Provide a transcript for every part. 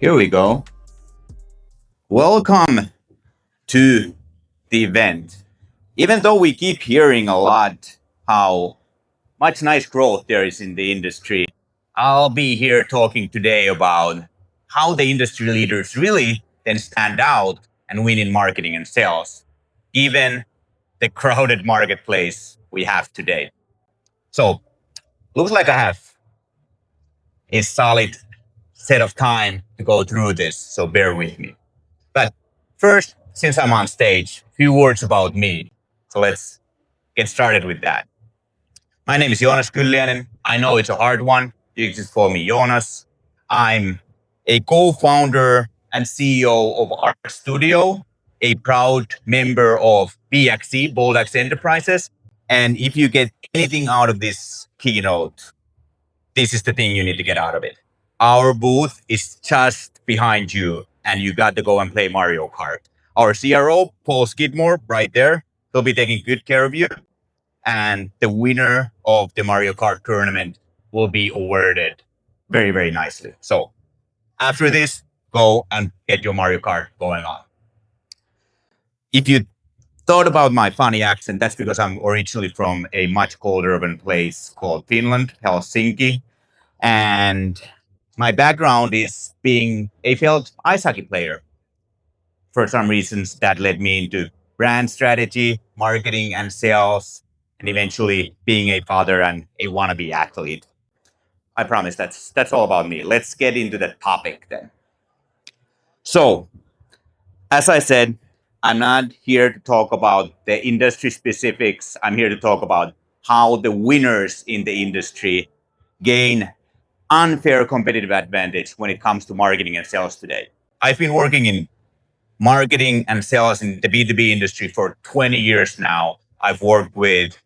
Here we go. Welcome to the event. Even though we keep hearing a lot how much nice growth there is in the industry, I'll be here talking today about how the industry leaders really then stand out and win in marketing and sales, given the crowded marketplace we have today. So, looks like I have a solid set of time to go through this, so bear with me. But first, since I'm on stage, a few words about me. So let's get started with that. My name is Joonas Kylliäinen. I know it's a hard one. You can just call me Joonas. I'm a co-founder and CEO of our studio, a proud member of BXE, Bold X Enterprises. And if you get anything out of this keynote, this is the thing you need to get out of it. Our booth is just behind you, and you got to go and play Mario Kart. Our CRO, Paul Skidmore, right there, he'll be taking good care of you. And the winner of the Mario Kart tournament will be awarded very, very nicely. So after this, go and get your Mario Kart going on. If you thought about my funny accent, that's because I'm originally from a much colder urban place called Finland, Helsinki. And my background is being a failed ice hockey player. For some reasons, that led me into brand strategy, marketing, and sales, and eventually being a father and a wannabe athlete. I promise that's all about me. Let's get into the topic then. So, as I said, I'm not here to talk about the industry specifics. I'm here to talk about how the winners in the industry gain unfair competitive advantage when it comes to marketing and sales today. I've been working in marketing and sales in the B2B industry for 20 years now. I've worked with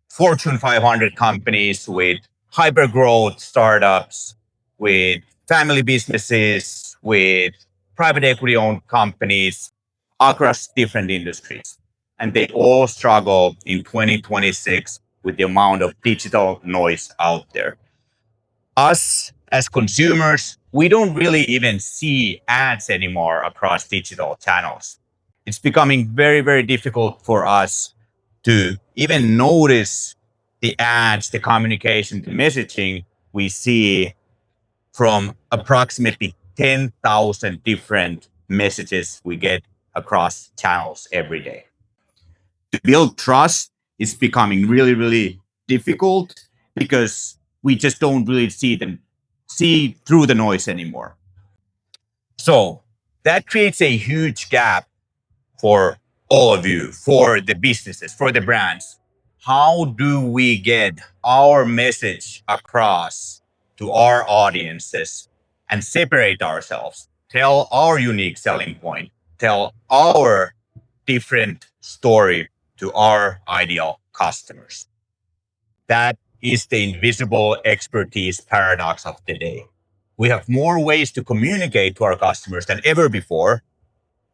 Fortune 500 companies, with hyper growth startups, with family businesses, with private equity owned companies across different industries. And they all struggle in 2026 with the amount of digital noise out there. Us as consumers, we don't really even see ads anymore across digital channels. It's becoming very, very difficult for us to even notice the ads, the communication, the messaging we see from approximately 10,000 different messages we get across channels every day. To build trust is becoming really, really difficult because we just don't really see through the noise anymore. So that creates a huge gap for all of you, for the businesses, for the brands. How do we get our message across to our audiences and separate ourselves, tell our unique selling point, tell our different story to our ideal customers? That is the invisible expertise paradox of the day. We have more ways to communicate to our customers than ever before.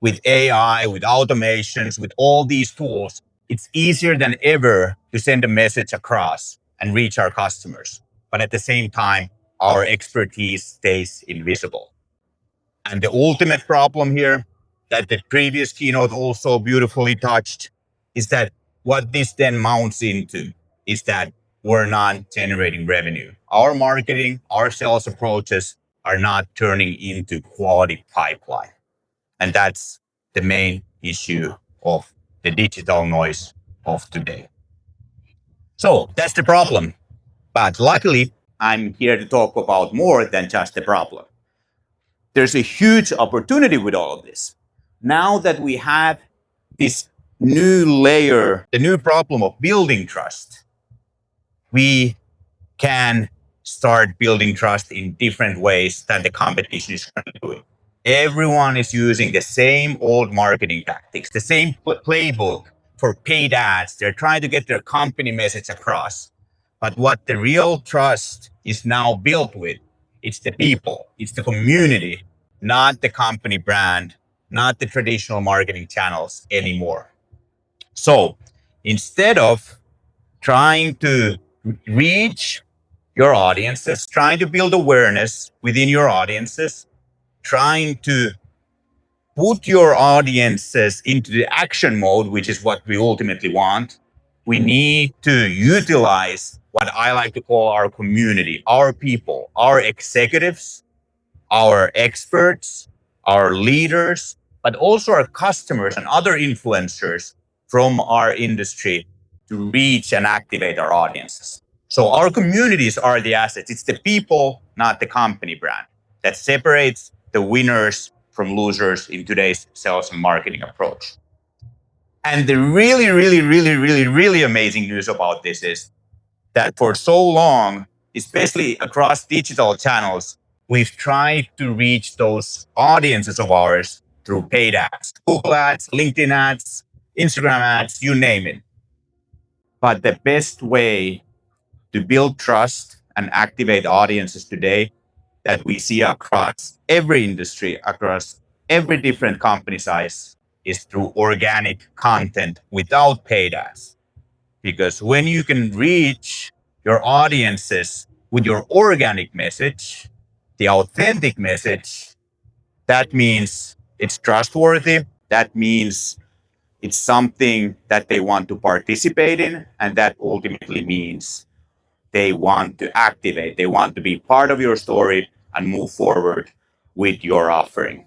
With AI, with automations, with all these tools, it's easier than ever to send a message across and reach our customers. But at the same time, our expertise stays invisible. And the ultimate problem here that the previous keynote also beautifully touched is that what this then mounts into is that we're not generating revenue. Our marketing, our sales approaches are not turning into quality pipeline. And that's the main issue of the digital noise of today. So that's the problem. But luckily, I'm here to talk about more than just the problem. There's a huge opportunity with all of this. Now that we have this new layer, the new problem of building trust, we can start building trust in different ways than the competition is currently doing. Everyone is using the same old marketing tactics, the same playbook for paid ads. They're trying to get their company message across. But what the real trust is now built with, it's the people, it's the community, not the company brand, not the traditional marketing channels anymore. So instead of trying to reach your audiences, trying to build awareness within your audiences, trying to put your audiences into the action mode, which is what we ultimately want, we need to utilize what I like to call our community, our people, our executives, our experts, our leaders, but also our customers and other influencers from our industry to reach and activate our audiences. So our communities are the assets. It's the people, not the company brand, that separates the winners from losers in today's sales and marketing approach. And the really amazing news about this is that for so long, especially across digital channels, we've tried to reach those audiences of ours through paid ads, Google ads, LinkedIn ads, Instagram ads, you name it. But the best way to build trust and activate audiences today that we see across every industry, across every different company size, is through organic content without paid ads. Because when you can reach your audiences with your organic message, the authentic message, that means it's trustworthy. That means it's something that they want to participate in. And that ultimately means they want to activate, they want to be part of your story and move forward with your offering.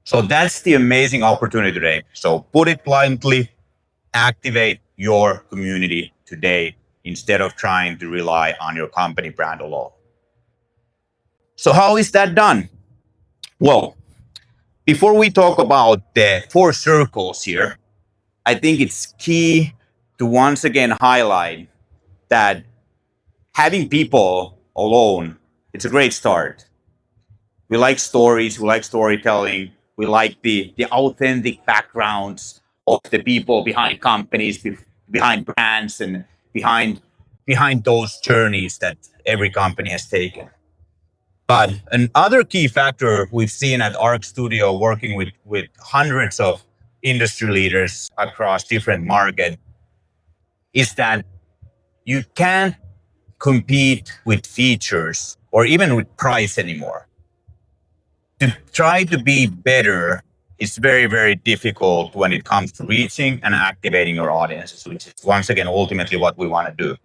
So that's the amazing opportunity today. So put it bluntly, activate your community today instead of trying to rely on your company brand alone. So how is that done? Well, before we talk about the 4 circles here, I think it's key to once again highlight that having people alone, it's a great start. We like stories, we like storytelling, we like the authentic backgrounds of the people behind companies, behind brands, and behind those journeys that every company has taken. But another key factor we've seen at Arc Studio, working with hundreds of industry leaders across different markets, is that you can't compete with features or even with price anymore. To try to be better is very difficult when it comes to reaching and activating your audiences, which is once again ultimately what we want to do.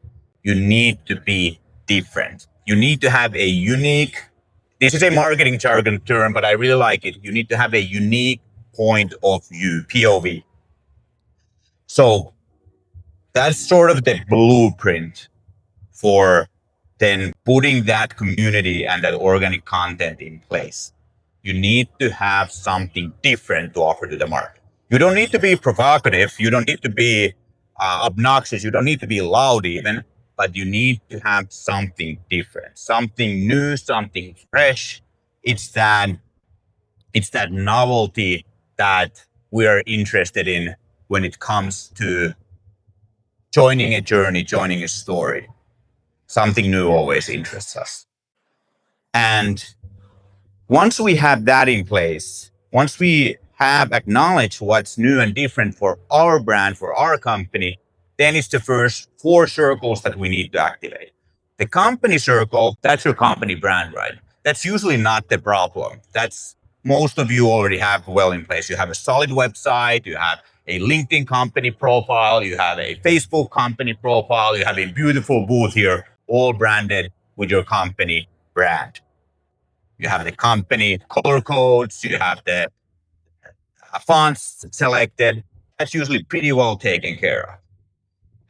You need to be different. You need to have a unique, this is a marketing jargon term, but I really like it. You need to have a unique point of view, POV. So that's sort of the blueprint for then putting that community and that organic content in place. You need to have something different to offer to the market. You don't need to be provocative. You don't need to be obnoxious. You don't need to be loud even, but you need to have something different, something new, something fresh. It's that novelty that we are interested in when it comes to joining a journey, joining a story. Something new always interests us. And once we have that in place, once we have acknowledged what's new and different for our brand, for our company, then it's the first 4 circles that we need to activate. The company circle, that's your company brand, right? That's usually not the problem. That's most of you already have well in place. You have a solid website, you have a LinkedIn company profile, you have a Facebook company profile, you have a beautiful booth here, all branded with your company brand. You have the company color codes, you have the fonts selected. That's usually pretty well taken care of.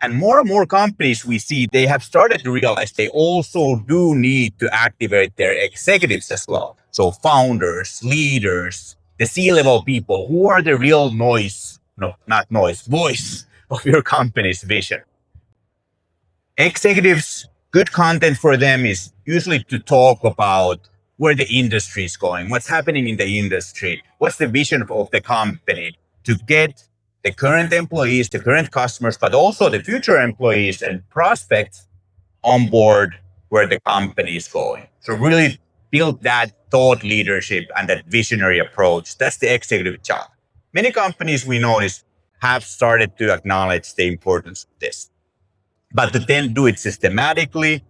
And more companies we see, they have started to realize they also do need to activate their executives as well. So founders, leaders, the C-level people who are the real voice of your company's vision. Executives, good content for them is usually to talk about where the industry is going, what's happening in the industry, what's the vision of the company, to get the current employees, the current customers, but also the future employees and prospects on board where the company is going. So really build that thought leadership and that visionary approach. That's the executive job. Many companies we notice have started to acknowledge the importance of this. But to then do it systematically,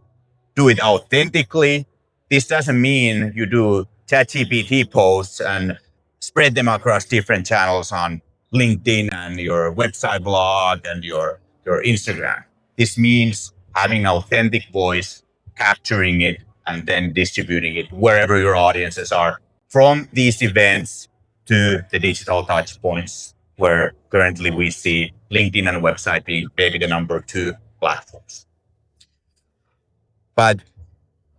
do it authentically. This doesn't mean you do ChatGPT posts and spread them across different channels on LinkedIn and your website blog and your Instagram. This means having an authentic voice, capturing it, and then distributing it wherever your audiences are, from these events to the digital touch points, where currently we see LinkedIn and website being maybe the number two platforms. But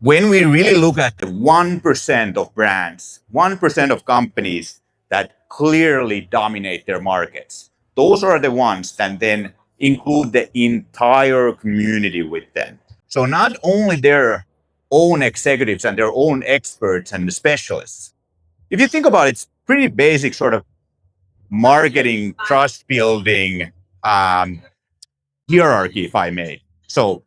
when we really look at the 1% of brands, 1% of companies that clearly dominate their markets, those are the ones that then include the entire community with them. So not only their own executives and their own experts and the specialists. If you think about it, it's pretty basic sort of marketing, trust building hierarchy, if I may. So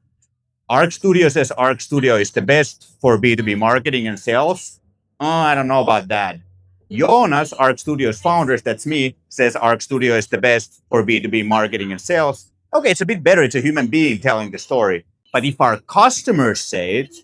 Arc Studio says Arc Studio is the best for B2B marketing and sales. Oh, I don't know about that. Joonas, Arc Studio's founders, that's me, says Arc Studio is the best for B2B marketing and sales. Okay, it's a bit better. It's a human being telling the story. But if our customers say it,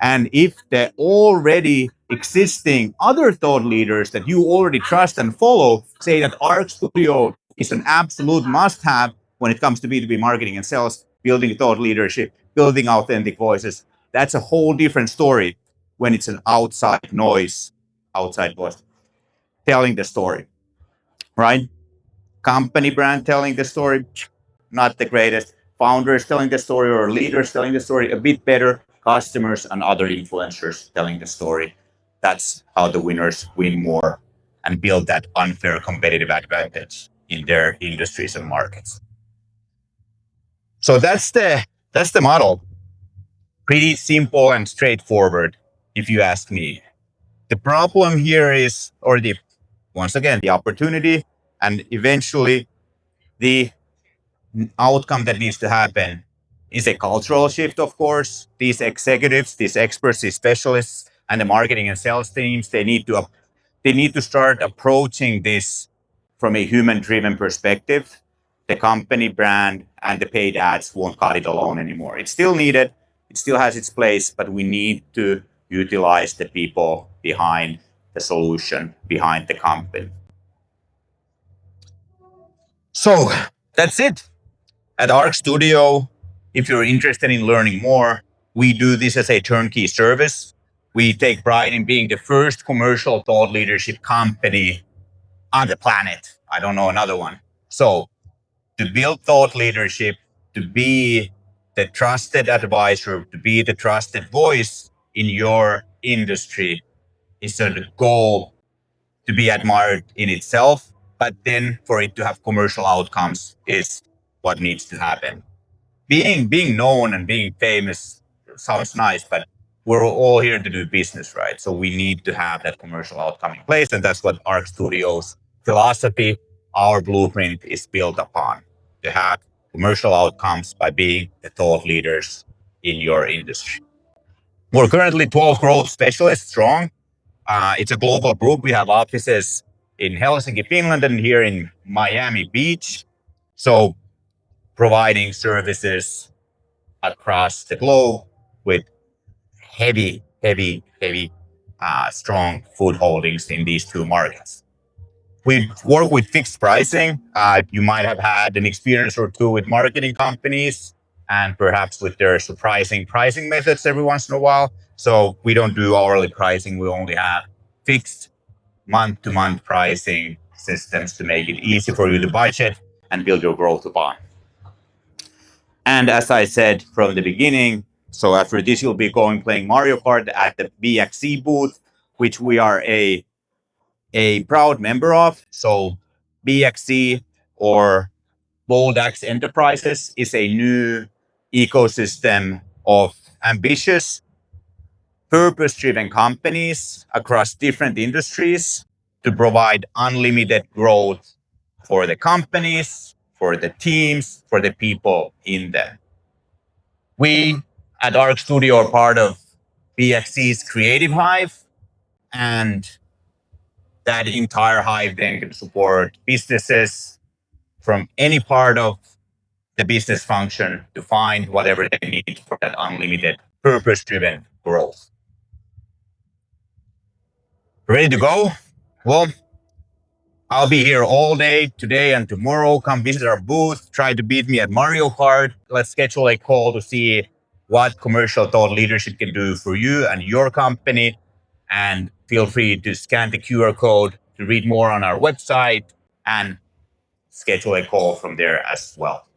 and if the already existing other thought leaders that you already trust and follow say that Arc Studio is an absolute must have when it comes to B2B marketing and sales, building thought leadership, building authentic voices, that's a whole different story when it's an outside noise, outside voice telling the story, right? Company brand telling the story, not the greatest. Founders telling the story or leaders telling the story, a bit better. Customers and other influencers telling the story. That's how the winners win more and build that unfair competitive advantage in their industries and markets. So that's the model. Pretty simple and straightforward, if you ask me. The problem here is, or the once again, the opportunity and eventually the outcome that needs to happen is a cultural shift, of course. These executives, these experts, these specialists, and the marketing and sales teams, they need to start approaching this from a human-driven perspective. The company brand and the paid ads won't cut it alone anymore. It's still needed. It still has its place, but we need to utilize the people behind the solution, behind the company. So that's it. At Arc Studio, if you're interested in learning more, we do this as a turnkey service. We take pride in being the first commercial thought leadership company on the planet. I don't know another one. So to build thought leadership, to be the trusted advisor, to be the trusted voice in your industry is a goal to be admired in itself. But then for it to have commercial outcomes is what needs to happen. Being known and being famous sounds nice, but we're all here to do business, right? So we need to have that commercial outcome in place, and that's what Arc Studios philosophy, our blueprint, is built upon, to have commercial outcomes by being the thought leaders in your industry. We're currently 12 growth specialists strong. It's a global group. We have offices in Helsinki, Finland, and here in Miami Beach. So providing services across the globe with heavy, strong food holdings in these two markets. We work with fixed pricing. You might have had an experience or two with marketing companies and perhaps with their surprising pricing methods every once in a while. So we don't do hourly pricing. We only have fixed month-to-month pricing systems to make it easy for you to budget and build your growth upon. And as I said from the beginning, so after this, you'll be going playing Mario Kart at the BXC booth, which we are a proud member of. So BXC, or Bold Axe Enterprises, is a new ecosystem of ambitious, purpose-driven companies across different industries to provide unlimited growth for the companies, for the teams, for the people in them. We at Arc Studio are part of BXC's Creative Hive, and that entire hive then can support businesses from any part of the business function to find whatever they need for that unlimited, purpose-driven growth. Ready to go? Well, I'll be here all day today and tomorrow. Come visit our booth. Try to beat me at Mario Kart. Let's schedule a call to see what commercial thought leadership can do for you and your company. And feel free to scan the QR code to read more on our website and schedule a call from there as well.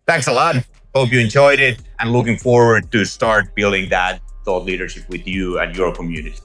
Thanks a lot. Hope you enjoyed it and looking forward to start building that thought leadership with you and your community.